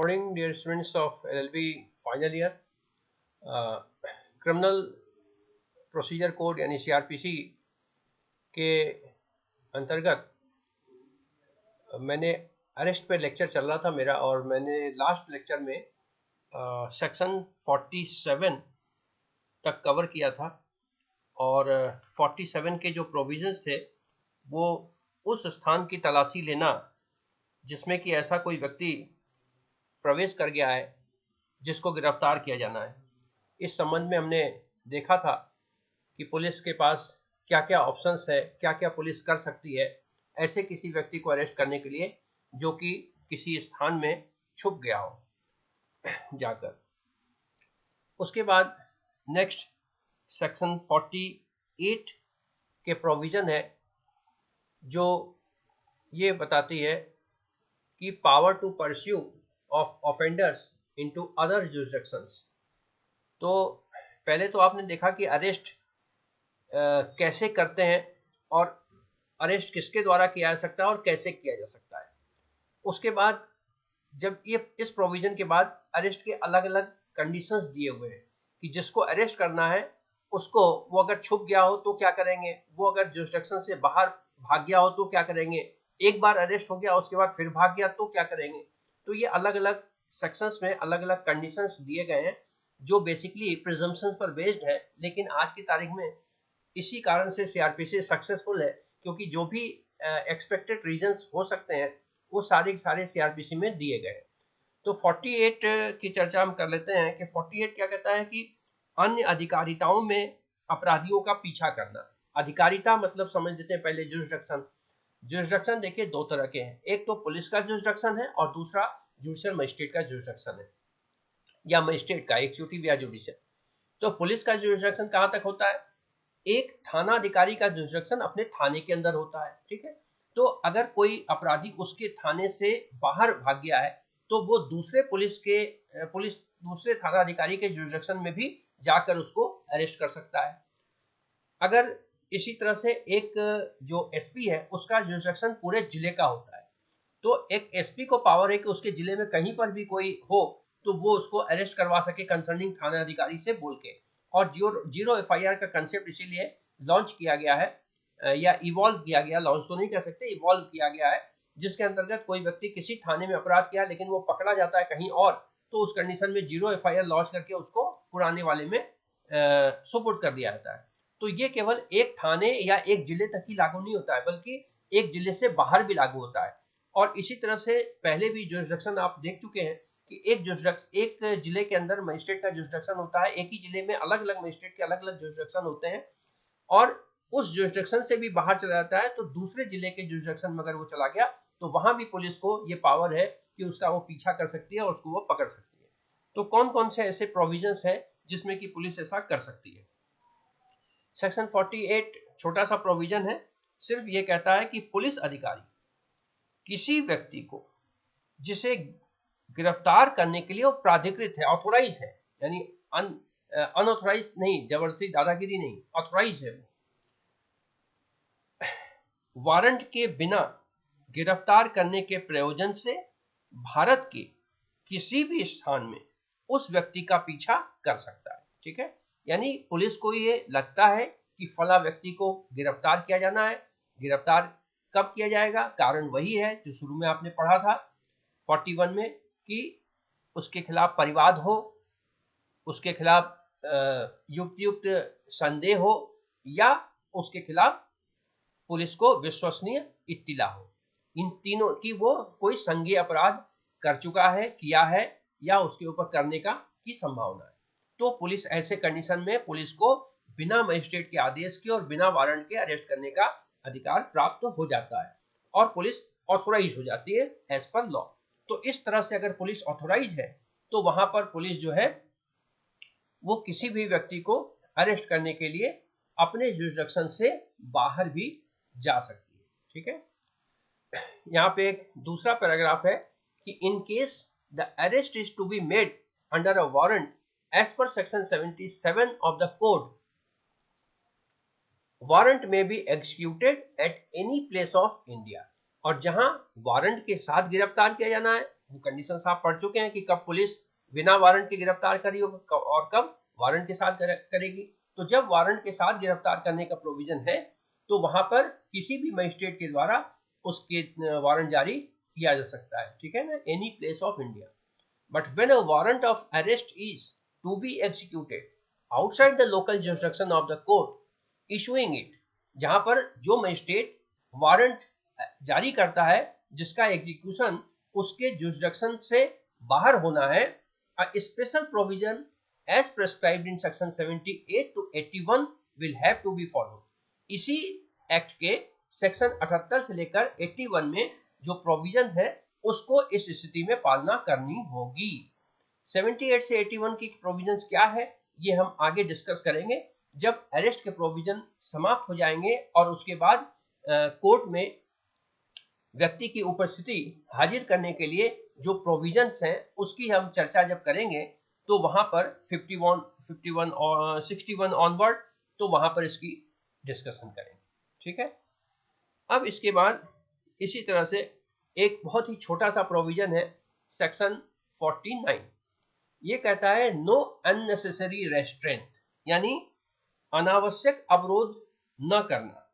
Morning, dear students of LLB final year. Criminal procedure code यानी CRPC के अंतर्गत मैंने अरेस्ट पे लेक्चर चल रहा था मेरा, और मैंने लास्ट लेक्चर में सेक्शन 47 तक कवर किया था। और 47 के जो प्रोविजंस थे वो उस स्थान की तलाशी लेना जिसमें कि ऐसा कोई व्यक्ति प्रवेश कर गया है जिसको गिरफ्तार किया जाना है। इस संबंध में हमने देखा था कि पुलिस के पास क्या क्या ऑप्शंस है, क्या क्या पुलिस कर सकती है ऐसे किसी व्यक्ति को अरेस्ट करने के लिए जो कि किसी स्थान में छुप गया हो जाकर। उसके बाद नेक्स्ट सेक्शन 48 के प्रोविजन है जो ये बताती है कि power to pursue of offenders into other jurisdictions. तो पहले तो आपने देखा कि अरेस्ट कैसे करते हैं और अरेस्ट किसके द्वारा किया जा सकता है और कैसे किया जा सकता है। उसके बाद जब ये इस प्रोविजन के बाद अरेस्ट के अलग अलग कंडीशंस दिए हुए हैं कि जिसको अरेस्ट करना है उसको, वो अगर छुप गया हो तो क्या करेंगे, वो अगर जुरिसडिक्शन से बाहर भाग गया हो तो क्या करेंगे, एक बार अरेस्ट हो गया उसके बाद फिर भाग गया तो क्या करेंगे। तो ये अलग अलग सेक्शंस में अलग अलग कंडीशंस दिए गए हैं जो बेसिकली प्रिजम्पशंस पर बेस्ड है। लेकिन आज की तारीख में इसी कारण से सीआरपीसी सक्सेसफुल है क्योंकि जो भी एक्सपेक्टेड रीजंस हो सकते हैं वो सारे सीआरपीसी में दिए गए हैं। तो 48 की चर्चा हम कर लेते हैं कि 48 क्या कहता है कि अन्य अधिकारिताओं में अपराधियों का पीछा करना। अधिकारिता मतलब समझ लेते हैं पहले जुरिसडिक्शन। जुरिसडिक्शन देखिए दो तरह के हैं, एक तो पुलिस का जुरिसडिक्शन है और दूसरा जुडिशियल मजिस्ट्रेट का जुरिसडिक्शन है, या मजिस्ट्रेट का एग्जीक्यूटिव या जुडिशियल। तो पुलिस का जुरिसडिक्शन कहां तक होता है, एक थाना अधिकारी का जुरिसडिक्शन अपने थाने के अंदर होता है, ठीक है। तो अगर कोई अपराधी उसके थाने से बाहर भाग गया है तो वो दूसरे थाना अधिकारी के जुरिसडिक्शन में भी जाकर उसको अरेस्ट कर सकता है। अगर इसी तरह से एक जो एसपी है उसका जुरिसडिक्शन पूरे जिले का होता है, तो एक एसपी को पावर है कि उसके जिले में कहीं पर भी कोई हो तो वो उसको अरेस्ट करवा सके कंसर्निंग थाना अधिकारी से बोल के। और जीरो एफआईआर का कंसेप्ट इसीलिए लॉन्च किया गया है या इवॉल्व किया गया, लॉन्च तो नहीं कर सकते, इवॉल्व किया गया है, जिसके अंतर्गत कोई व्यक्ति किसी थाने में अपराध किया लेकिन वो पकड़ा जाता है कहीं और, तो उस कंडीशन में जीरो एफआईआर लॉन्च करके उसको पुराने वाले में सुपुर्द कर दिया जाता है। तो ये केवल एक थाने या एक जिले तक ही लागू नहीं होता है बल्कि एक जिले से बाहर भी लागू होता है। और इसी तरह से पहले भी जुरिसडिक्शन आप देख चुके हैं कि एक जिले के अंदर मजिस्ट्रेट का जुरिसडिक्शन होता है, एक ही जिले में अलग अलग मजिस्ट्रेट के अलग अलग जुरिसडिक्शन होते हैं, और उस जुरिसडिक्शन से भी बाहर चला जाता है तो दूसरे जिले के जुरिसडिक्शन में अगर वो चला गया तो वहां भी पुलिस को ये पावर है कि उसका वो पीछा कर सकती है और उसको वो पकड़ सकती है। तो कौन कौन से ऐसे प्रोविजंस है जिसमें कि पुलिस ऐसा कर सकती है। सेक्शन 48 छोटा सा प्रोविजन है, सिर्फ ये कहता है कि पुलिस अधिकारी किसी व्यक्ति को जिसे गिरफ्तार करने के लिए वो प्राधिकृत है, ऑथोराइज है, यानी अनऑथोराइज नहीं, जबरदस्ती दादागिरी नहीं, ऑथोराइज है, वो वारंट के बिना गिरफ्तार करने के प्रयोजन से भारत के किसी भी स्थान में उस व्यक्ति का पीछा कर सकता है, ठीक है। यानी पुलिस को ये लगता है कि फला व्यक्ति को गिरफ्तार किया जाना है, गिरफ्तार कब किया जाएगा, कारण वही है जो शुरू में आपने पढ़ा था 41 में कि उसके खिलाफ परिवाद हो, उसके खिलाफ युक्त संदेह हो, या उसके खिलाफ पुलिस को विश्वसनीय इत्तिला हो, इन तीनों की वो कोई संज्ञेय अपराध कर चुका है, किया है, या उसके ऊपर करने की संभावना है। तो पुलिस ऐसे कंडीशन में पुलिस को बिना मजिस्ट्रेट के आदेश के और बिना वारंट के अरेस्ट करने का अधिकार प्राप्त हो जाता है और पुलिस ऑथोराइज हो जाती है एज पर लॉ। तो इस तरह से अगर पुलिस ऑथोराइज है तो वहां पर पुलिस जो है वो किसी भी व्यक्ति को अरेस्ट करने के लिए अपने जुरिसडिक्शन से बाहर भी जा सकती है, ठीक है। यहाँ पे एक दूसरा पैराग्राफ है कि in case the arrest is to be made under a warrant as per section 77 of the code, warrant may be executed at any place of India. और जहां वारंट के साथ गिरफ्तार किया जाना है वो कंडीशंस आप पढ़ चुके हैं कि कब पुलिस बिना वारंट के गिरफ्तार करी और कब वारंट के साथ करेगी। तो जब वारंट के साथ गिरफ्तार करने का प्रोविजन है तो वहां पर किसी भी मजिस्ट्रेट के द्वारा उसके वारंट जारी किया जा सकता है, ठीक है ना, any place of India. But when a warrant of arrest is to be executed outside the local jurisdiction of the court issuing it, जहां पर जो मजिस्ट्रेट वारंट जारी करता है जिसका एग्जीक्यूशन उसके जुरिसडिक्शन से बाहर होना है, a special provision as prescribed in section 78 to 81 will have to be followed। इसी एक्ट के सेक्शन 78 से लेकर 81 में जो प्रोविजन है उसको इस स्थिति में पालना करनी होगी। 78 से 81 की प्रोविजंस क्या है ये हम आगे डिस्कस करेंगे जब अरेस्ट के प्रोविजन समाप्त हो जाएंगे और उसके बाद कोर्ट में व्यक्ति की उपस्थिति हाजिर करने के लिए जो प्रोविजंस हैं उसकी हम चर्चा जब करेंगे तो वहां पर 51 और 61 ऑनवर्ड तो वहां पर इसकी डिस्कशन करेंगे, ठीक है। अब इसके बाद इसी तरह से एक बहुत ही छोटा सा प्रोविजन है सेक्शन 49। ये कहता है नो अननेसेसरी रेस्ट्रेंट, यानी अनावश्यक अवरोध न करना।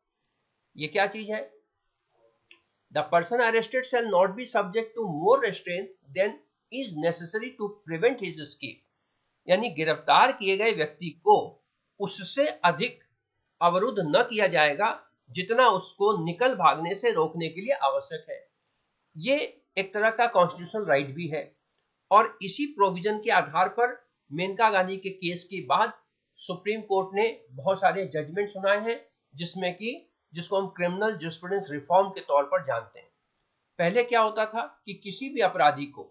ये क्या चीज है? The person arrested shall not be subject to more restraint than is necessary to prevent his escape। यानी गिरफ्तार किए गए व्यक्ति को उससे अधिक अवरुद्ध न किया जाएगा जितना उसको निकल भागने से रोकने के लिए आवश्यक है। ये एक तरह का कॉन्स्टिट्यूशनल राइट भी है और इसी प्रोविजन के आधार पर मेनका गांधी के केस के बाद सुप्रीम कोर्ट ने बहुत सारे जजमेंट सुनाए हैं जिसको हम क्रिमिनल जस्टिस रिफॉर्म के तौर पर जानते हैं। पहले क्या होता था कि किसी भी अपराधी को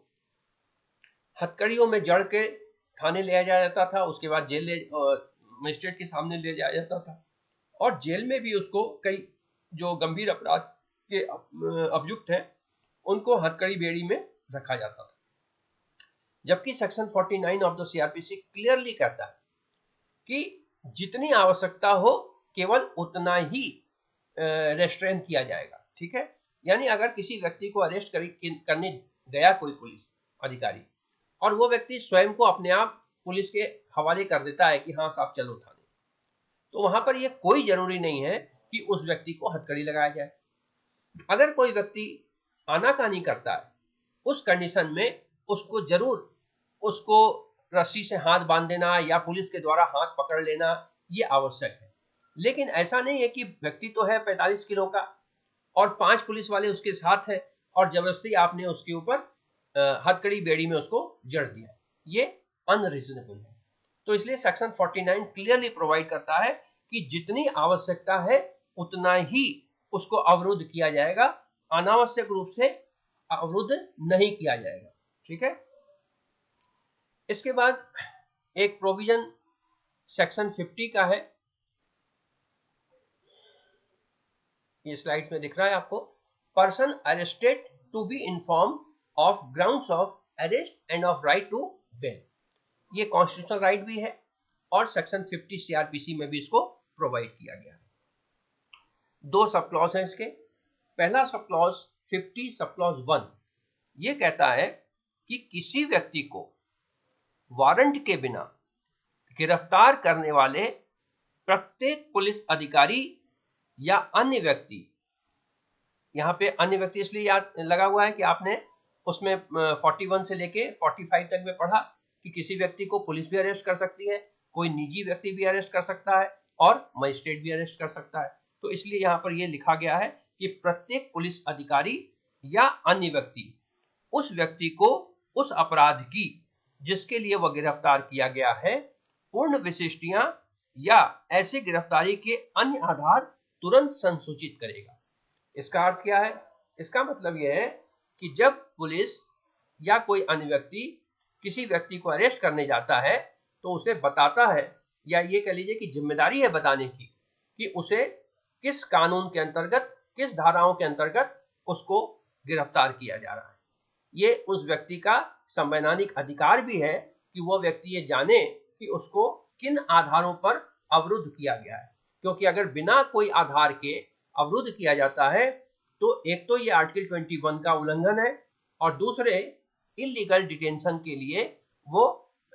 हथकड़ियों में जड़ के थाने ले जाया जाता था, उसके बाद मजिस्ट्रेट के सामने ले जाया जाता था और जेल में भी उसको कई जो गंभीर अपराध के अभियुक्त हैं उनको हथकड़ी बेड़ी में रखा जाता था। जबकि section 49 of the CrPC clearly कहता है कि जितनी आवश्यकता हो केवल उतना ही रेस्ट्रेन किया जाएगा, ठीक है। यानी अगर किसी व्यक्ति को अरेस्ट करने गया कोई पुलिस अधिकारी और वो व्यक्ति स्वयं को अपने आप पुलिस के हवाले कर देता है कि हाँ साहब चलो थाने, तो वहां पर ये कोई जरूरी नहीं है कि उस व्यक्ति को हथकड़ी लगाया जाए। अगर कोई व्यक्ति आनाकानी करता है उस कंडीशन में उसको रस्सी से हाथ बांध देना या पुलिस के द्वारा हाथ पकड़ लेना ये आवश्यक है। लेकिन ऐसा नहीं है कि व्यक्ति तो है 45 किलो का और 5 पुलिस वाले उसके साथ है और जबरदस्ती आपने उसके ऊपर हथकड़ी बेड़ी में उसको जड़ दिया, ये अनरीजनेबल है। तो इसलिए सेक्शन 49 क्लियरली प्रोवाइड करता है कि जितनी आवश्यकता है उतना ही उसको अवरुद्ध किया जाएगा, अनावश्यक रूप से अवरुद्ध नहीं किया जाएगा, ठीक है। इसके बाद एक प्रोविजन सेक्शन 50 का है, ये स्लाइड्स में दिख रहा है आपको। Person arrested to be inform of grounds of arrest and of right to bail, ये कॉन्स्टिट्यूशनल राइट भी है और सेक्शन 50 सीआरपीसी में भी इसको प्रोवाइड किया गया है। 2 सब क्लॉज हैं इसके। पहला सब क्लॉज 50 सब क्लॉज 1 ये कहता है कि किसी व्यक्ति को वारंट के बिना गिरफ्तार करने वाले प्रत्येक पुलिस अधिकारी या अन्य व्यक्ति, यहाँ पे अन्य व्यक्ति इसलिए याद लगा हुआ है कि आपने उसमें 41 से लेके 45 तक में पढ़ा कि किसी व्यक्ति को पुलिस भी अरेस्ट कर सकती है, कोई निजी व्यक्ति भी अरेस्ट कर सकता है और मजिस्ट्रेट भी अरेस्ट कर सकता है। तो इसलिए यहाँ पर यह लिखा गया है कि प्रत्येक पुलिस अधिकारी या अन्य व्यक्ति उस व्यक्ति को उस अपराध की जिसके लिए वह गिरफ्तार किया गया है पूर्ण विशिष्टियां या ऐसे गिरफ्तारी के अन्य आधार तुरंत संसूचित करेगा। इसका अर्थ क्या है? इसका मतलब यह है कि जब पुलिस या कोई अन्य व्यक्ति किसी व्यक्ति को अरेस्ट करने जाता है तो उसे बताता है, या ये कह लीजिए कि जिम्मेदारी है बताने की कि उसे किस कानून के अंतर्गत, किस धाराओं के अंतर्गत उसको गिरफ्तार किया जा रहा है। ये उस व्यक्ति का संवैधानिक अधिकार भी है कि वह व्यक्ति ये जाने कि उसको किन आधारों पर अवरुद्ध किया गया है, क्योंकि अगर बिना कोई आधार के अवरुद्ध किया जाता है तो एक तो ये आर्टिकल 21 का उल्लंघन है और दूसरे इलीगल डिटेंशन के लिए वो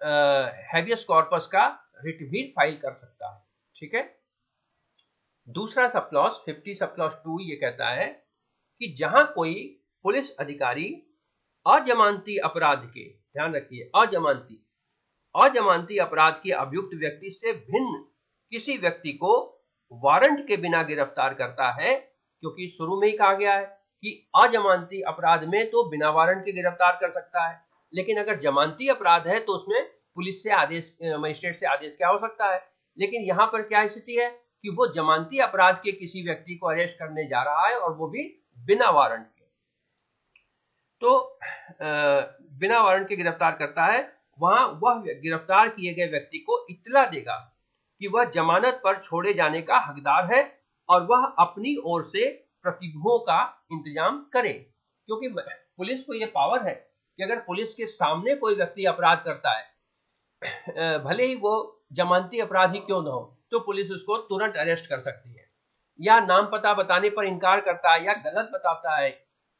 हैबियस कॉर्पस का रिट भी फाइल कर सकता है। ठीक है। दूसरा सब क्लॉज 50 सब क्लॉज 2 ये कहता है कि जहां कोई पुलिस अधिकारी अजमानती अपराध के, ध्यान रखिए, अजमानती अपराध के अभियुक्त व्यक्ति से भिन्न किसी व्यक्ति को वारंट के बिना गिरफ्तार करता है, क्योंकि शुरू में ही कहा गया है कि अजमानती अपराध में तो बिना वारंट के गिरफ्तार कर सकता है, लेकिन अगर जमानती अपराध है तो उसमें पुलिस से आदेश, मजिस्ट्रेट से आदेश क्या हो सकता है। लेकिन यहाँ पर क्या स्थिति है कि वो जमानती अपराध के किसी व्यक्ति को अरेस्ट करने जा रहा है और वो भी बिना वारंट के, तो बिना वारंट के गिरफ्तार करता है। वहां वह गिरफ्तार किए गए व्यक्ति को इत्तला देगा कि वह जमानत पर छोड़े जाने का हकदार है और वह अपनी ओर से प्रतिभूओं का इंतजाम करे, क्योंकि पुलिस को यह पावर है कि अगर पुलिस के सामने कोई व्यक्ति अपराध करता है, भले ही वो जमानती अपराधी क्यों न हो, तो पुलिस उसको तुरंत अरेस्ट कर सकती है। या नाम पता बताने पर इनकार करता है या गलत बताता है,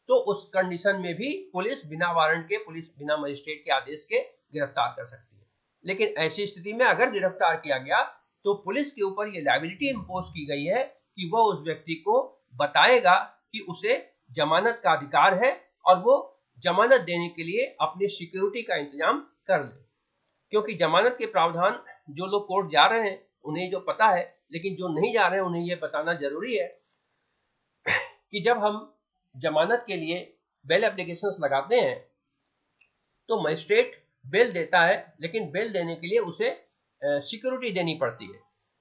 तो उस कंडीशन में भी पुलिस बिना वारंट के, पुलिस बिना मजिस्ट्रेट के आदेश के गिरफ्तार कर सकती है। लेकिन ऐसी स्थिति में अगर गिरफ्तार किया गया तो पुलिस के ऊपर यह लायबिलिटी इंपोज की गई है कि वह उस व्यक्ति को बताएगा कि उसे जमानत का अधिकार है और वो जमानत देने के लिए अपनी सिक्योरिटी का इंतजाम कर ले, क्योंकि जमानत के प्रावधान जो लोग कोर्ट जा रहे हैं उन्हें जो पता है, लेकिन जो नहीं जा रहे हैं उन्हें यह बताना जरूरी है कि जब हम जमानत के लिए बेल एप्लीकेशंस लगाते हैं तो मजिस्ट्रेट बेल देता है, लेकिन बेल देने के लिए उसे सिक्योरिटी देनी पड़ती है।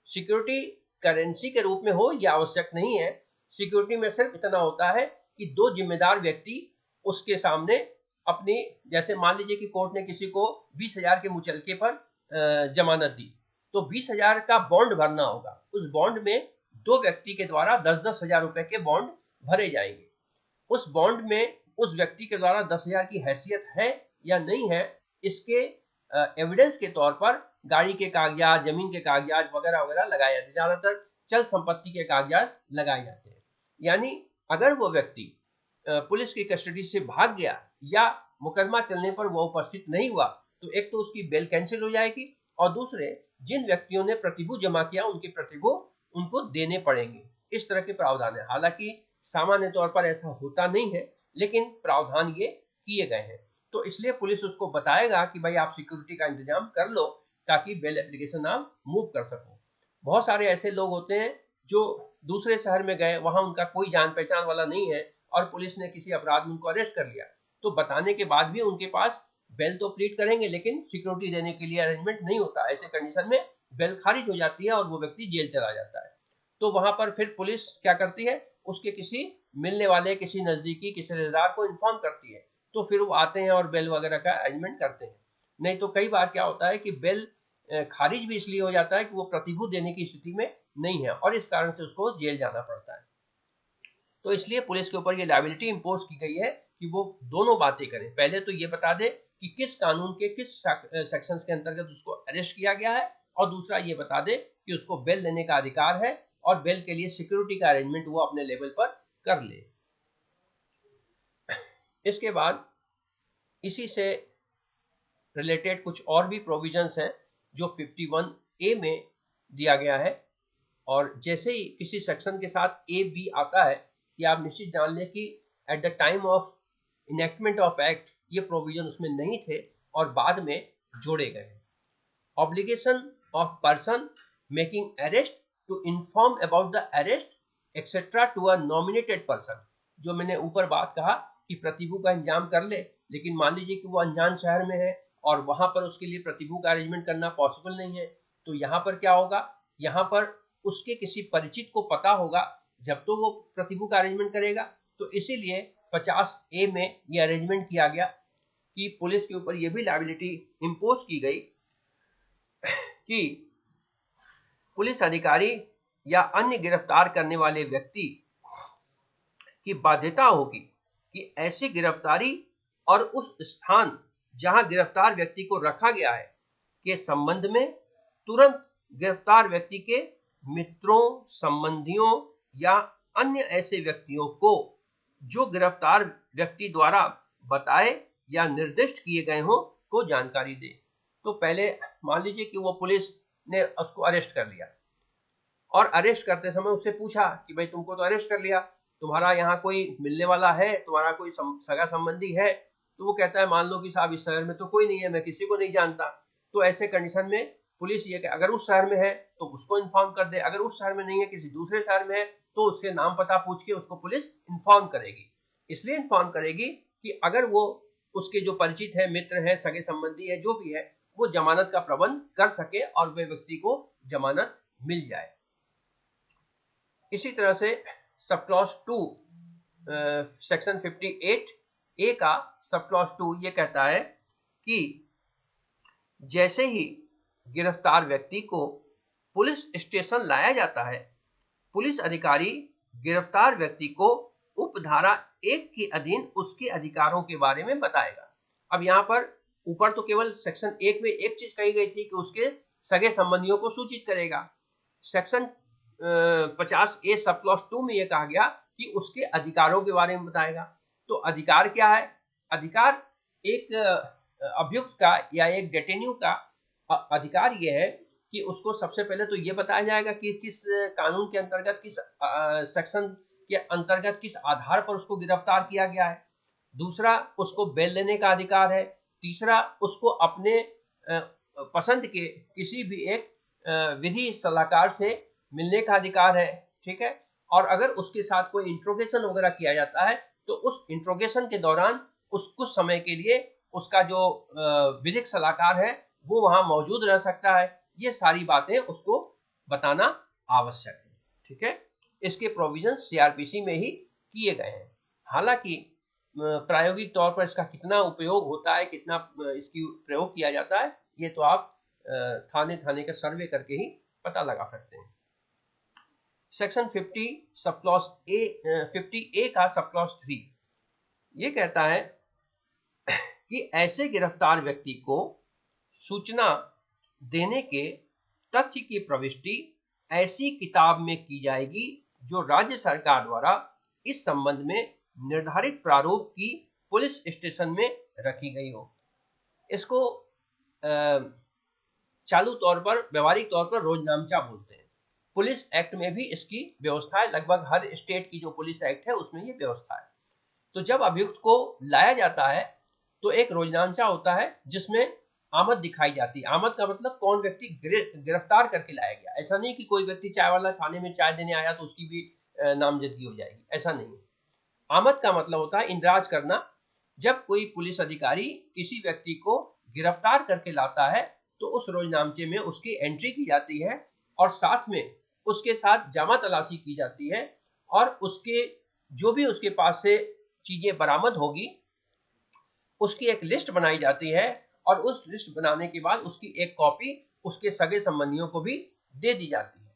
सिक्योरिटी करेंसी के रूप में हो यह आवश्यक नहीं है। सिक्योरिटी में सिर्फ इतना होता है कि दो जिम्मेदार व्यक्ति उसके सामने अपनी, जैसे मान लीजिए कि कोर्ट ने किसी को 20,000 के मुचलके पर जमानत दी, तो 20,000 का बॉन्ड भरना होगा। उस बॉन्ड में दो व्यक्ति के द्वारा 10-10 हजार रुपए के बॉन्ड भरे जाएंगे। उस बॉन्ड में उस व्यक्ति के द्वारा 10,000 की हैसियत है या नहीं है, इसके एविडेंस के तौर पर गाड़ी के कागजात, जमीन के कागजात वगैरह वगैरह लगाए जाते हैं। ज्यादातर चल संपत्ति के कागजात लगाए जाते हैं। यानी अगर वो व्यक्ति पुलिस की कस्टडी से भाग गया या मुकदमा चलने पर वो उपस्थित नहीं हुआ, तो एक तो उसकी बेल कैंसिल हो जाएगी और दूसरे जिन व्यक्तियों ने प्रतिभू जमा किया उनके प्रतिभू उनको देने पड़ेंगे। इस तरह के प्रावधान है। हालांकि सामान्य तौर पर ऐसा होता नहीं है, लेकिन प्रावधान ये किए गए हैं। तो इसलिए पुलिस उसको बताएगा कि भाई आप सिक्योरिटी का इंतजाम कर लो ताकि बेल एप्लीकेशन आप मूव कर सको। बहुत सारे ऐसे लोग होते हैं जो दूसरे शहर में गए, वहां उनका कोई जान पहचान वाला नहीं है और पुलिस ने किसी अपराध में उनको अरेस्ट कर लिया, तो बताने के बाद भी उनके पास बेल तो प्लीड करेंगे लेकिन सिक्योरिटी देने के लिए अरेंजमेंट नहीं होता। ऐसे कंडीशन में बेल खारिज हो जाती है और वो व्यक्ति जेल चला जाता है। तो वहां पर फिर पुलिस क्या करती है, उसके किसी मिलने वाले, किसी नजदीकी, किसी रिश्तेदार को इन्फॉर्म करती है, तो फिर वो आते हैं और बेल वगैरह का अरेंजमेंट करते हैं। नहीं तो कई बार क्या होता है कि बेल खारिज भी इसलिए हो जाता है कि वो प्रतिभू देने की स्थिति में नहीं है और इस कारण से उसको जेल जाना पड़ता है। तो इसलिए पुलिस के ऊपर ये लायबिलिटी इंपोज की गई है कि वो दोनों बातें करें। पहले तो ये बता दे कि किस कानून के किस सेक्शंस के अंतर्गत उसको अरेस्ट किया गया है, और दूसरा ये बता दे कि उसको बेल देने का अधिकार है और बेल के लिए सिक्योरिटी का अरेंजमेंट वो अपने लेवल पर कर ले। इसके बाद इसी से रिलेटेड कुछ और भी प्रोविजंस हैं जो 51A में दिया गया है, और जैसे ही किसी सेक्शन के साथ A B आता है कि आप निश्चित जान लें कि at the time of enactment of act ये प्रोविजन उसमें नहीं थे और बाद में जोड़े गए। Obligation of person making arrest to inform about the arrest etcetera to a nominated person. जो मैंने ऊपर बात कहा कि प्रतिभू का इंतजाम कर ले, लेकिन मान लीजिए कि वो अनजान शहर में है और वहां पर उसके लिए प्रतिभू का अरेंजमेंट करना पॉसिबल नहीं है, तो यहाँ पर क्या होगा, यहाँ पर उसके किसी परिचित को पता होगा जब तो वो प्रतिभू का अरेंजमेंट करेगा। तो इसीलिए 50A में ये अरेंजमेंट किया गया कि पुलिस के ऊपर ये भी लायबिलिटी इंपोज की गई कि पुलिस अधिकारी या अन्य गिरफ्तार करने वाले व्यक्ति की बाध्यता होगी कि ऐसी गिरफ्तारी और उस स्थान जहां गिरफ्तार व्यक्ति को रखा गया है के संबंध में तुरंत गिरफ्तार व्यक्ति के मित्रों, संबंधियों या अन्य ऐसे व्यक्तियों को जो गिरफ्तार व्यक्ति द्वारा बताए या निर्दिष्ट किए गए हों को जानकारी दे। तो पहले मान लीजिए कि वो पुलिस ने उसको अरेस्ट कर लिया और अरेस्ट करते समय उससे पूछा कि भाई तुमको तो अरेस्ट कर लिया, तुम्हारा यहाँ कोई मिलने वाला है, तुम्हारा कोई सगा संबंधी है? तो वो कहता है मान लो कि साहब इस शहर में तो कोई नहीं है, मैं किसी को नहीं जानता। तो ऐसे कंडीशन में पुलिस ये अगर उस शहर में है तो उसको इन्फॉर्म कर दे, अगर उस शहर में नहीं है किसी दूसरे शहर में है तो उसके नाम पता पूछ के उसको पुलिस इन्फॉर्म करेगी। इसलिए इन्फॉर्म करेगी कि अगर वो उसके जो परिचित है, मित्र है, सगे संबंधी है, जो भी है, वो जमानत का प्रबंध कर सके और वे व्यक्ति को जमानत मिल जाए। इसी तरह से सब क्लॉज 2 सेक्शन 58A का सब क्लॉज 2 ये कहता है कि जैसे ही गिरफ्तार व्यक्ति को पुलिस स्टेशन लाया जाता है, पुलिस अधिकारी गिरफ्तार व्यक्ति को उपधारा 1 के अधीन उसके अधिकारों के बारे में बताएगा। अब यहाँ पर ऊपर तो केवल सेक्शन 1 में एक चीज कही गई थी कि उसके सगे संबंधियों को सूचित करेगा। सेक्शन 50A सब क्लॉज 2 में यह कहा गया कि उसके अधिकारों के बारे में बताएगा। तो अधिकार क्या है? अधिकार एक अभियुक्त का या एक डेटेन्यू का अधिकार यह है कि उसको सबसे पहले तो ये बताया जाएगा कि किस कानून के अंतर्गत, किस सेक्शन के अंतर्गत, किस आधार पर उसको गिरफ्तार किया गया है। दूसरा, उसको बेल लेने का अधिकार है। तीसरा, उसको अपने पसंद के किसी भी एक विधि सलाहकार से मिलने का अधिकार है। ठीक है। और अगर उसके साथ कोई इंट्रोगेशन वगैरह किया जाता है तो उस इंट्रोगेशन के दौरान उस कुछ समय के लिए उसका जो विधिक सलाहकार है वो वहां मौजूद रह सकता है। ये सारी बातें उसको बताना आवश्यक है। ठीक है। इसके प्रोविजन सीआरपीसी में ही किए गए हैं। हालांकि प्रायोगिक तौर पर इसका कितना उपयोग होता है, कितना इसकी प्रयोग किया जाता है, ये तो आप थाने थाने का सर्वे करके ही पता लगा सकते हैं। सेक्शन 50A का सब क्लॉज 3 ये कहता है कि ऐसे गिरफ्तार व्यक्ति को सूचना देने के तथ्य की प्रविष्टि ऐसी किताब में की जाएगी जो राज्य सरकार द्वारा इस संबंध में निर्धारित प्रारूप की पुलिस स्टेशन में रखी गई हो। इसको चालू तौर पर, व्यवहारिक तौर पर रोजनामचा बोलते हैं। पुलिस एक्ट में भी इसकी व्यवस्था है। लगभग हर स्टेट की जो पुलिस एक्ट है उसमें ये व्यवस्था है। तो जब अभियुक्त को लाया जाता है तो एक रोजनामचा होता है जिसमें आमद दिखाई जाती है। आमद का मतलब कौन व्यक्ति गिरफ्तार करके लाया गया। ऐसा नहीं कि कोई व्यक्ति चाय वाला थाने में चाय देने आया तो उसकी भी नामजदगी हो जाएगी, ऐसा नहीं। आमद का मतलब होता है इंद्राज करना। जब कोई पुलिस अधिकारी किसी व्यक्ति को गिरफ्तार करके लाता है तो उस रोजनामचे में उसकी एंट्री की जाती है और साथ में उसके साथ जामा तलाशी की जाती है और उसके जो भी उसके पास से चीजें बरामद होगी उसकी एक लिस्ट बनाई जाती है और उस लिस्ट बनाने के बाद उसकी एक कॉपी उसके सगे संबंधियों को भी दे दी जाती है।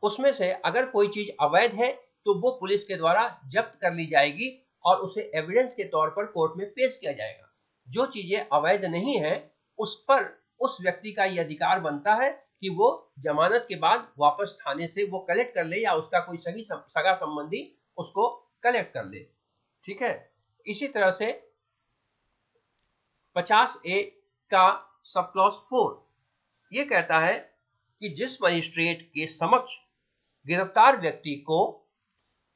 उसमें से अगर कोई चीज अवैध है तो वो पुलिस के द्वारा जब्त कर ली जाएगी और उसे एविडेंस के तौर पर कोर्ट में पेश किया जाएगा। जो चीजें अवैध नहीं है उस पर उस व्यक्ति का यह अधिकार बनता है कि वो जमानत के बाद वापस थाने से वो कलेक्ट कर ले या उसका कोई सगा संबंधी उसको कलेक्ट कर ले। ठीक है। इसी तरह से 50A का सब क्लॉज 4 ये कहता है कि जिस मजिस्ट्रेट के समक्ष गिरफ्तार व्यक्ति को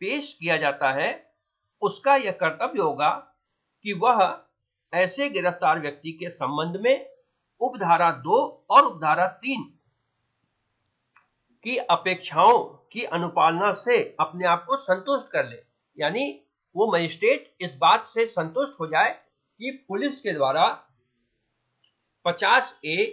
पेश किया जाता है उसका यह कर्तव्य होगा कि वह ऐसे गिरफ्तार व्यक्ति के संबंध में उपधारा 2 और उपधारा 3 की अपेक्षाओं की अनुपालना से अपने आप को संतुष्ट कर ले। यानी वो मजिस्ट्रेट इस बात से संतुष्ट हो जाए कि पुलिस के द्वारा 50A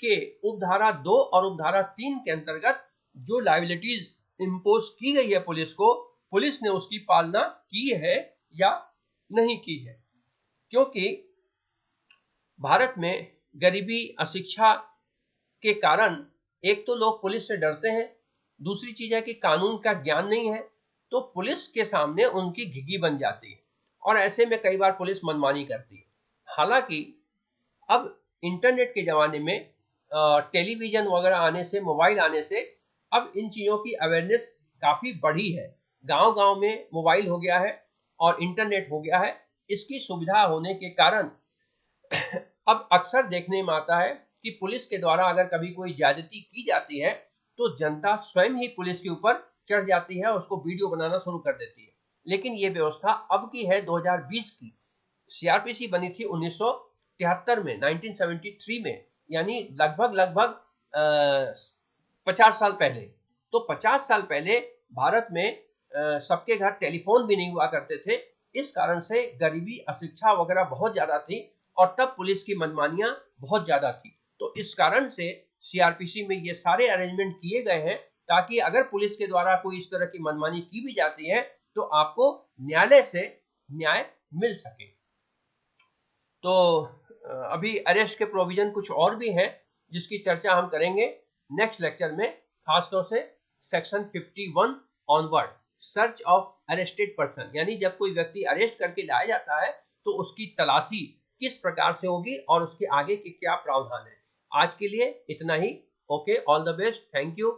के उपधारा 2 और उपधारा 3 के अंतर्गत जो लायबिलिटीज इंपोज की गई है पुलिस को, पुलिस ने उसकी पालना की है या नहीं की है। क्योंकि भारत में गरीबी, अशिक्षा के कारण एक तो लोग पुलिस से डरते हैं, दूसरी चीज है कि कानून का ज्ञान नहीं है, तो पुलिस के सामने उनकी घिघी बन जाती है और ऐसे में कई बार पुलिस मनमानी करती है। हालांकि अब इंटरनेट के जमाने में टेलीविजन वगैरह आने से, मोबाइल आने से अब इन चीजों की अवेयरनेस काफी बढ़ी है। गांव-गांव में मोबाइल हो गया है और इंटरनेट हो गया है। इसकी सुविधा होने के कारण अब अक्सर देखने में आता है कि पुलिस के द्वारा अगर कभी कोई ज्यादती की जाती है तो जनता स्वयं ही पुलिस के ऊपर चढ़ जाती है और उसको वीडियो बनाना शुरू कर देती है। लेकिन ये व्यवस्था अब की है 2020 की। सीआरपीसी बनी थी 1973 में, 1973 में, यानी लगभग 50 साल पहले। तो 50 साल पहले भारत में सबके घर टेलीफोन भी नहीं हुआ करते थे, इस कारण से गरीबी, अशिक्षा वगैरह बहुत ज्यादा थी और तब पुलिस की मनमानियां बहुत ज्यादा थी। तो इस कारण से सीआरपीसी में ये सारे अरेंजमेंट किए गए हैं ताकि अगर पुलिस के द्वारा कोई इस तरह की मनमानी की भी जाती है तो आपको न्यायालय से न्याय मिल सके। तो अभी अरेस्ट के प्रोविजन कुछ और भी हैं जिसकी चर्चा हम करेंगे नेक्स्ट लेक्चर में, खासतौर से section 51 onward, search of arrested person, यानी जब कोई व्यक्ति अरेस्ट करके लाया जाता है तो उसकी तलाशी किस प्रकार से होगी और उसके आगे के क्या प्रावधान है। आज के लिए इतना ही। Okay, all the best, thank you.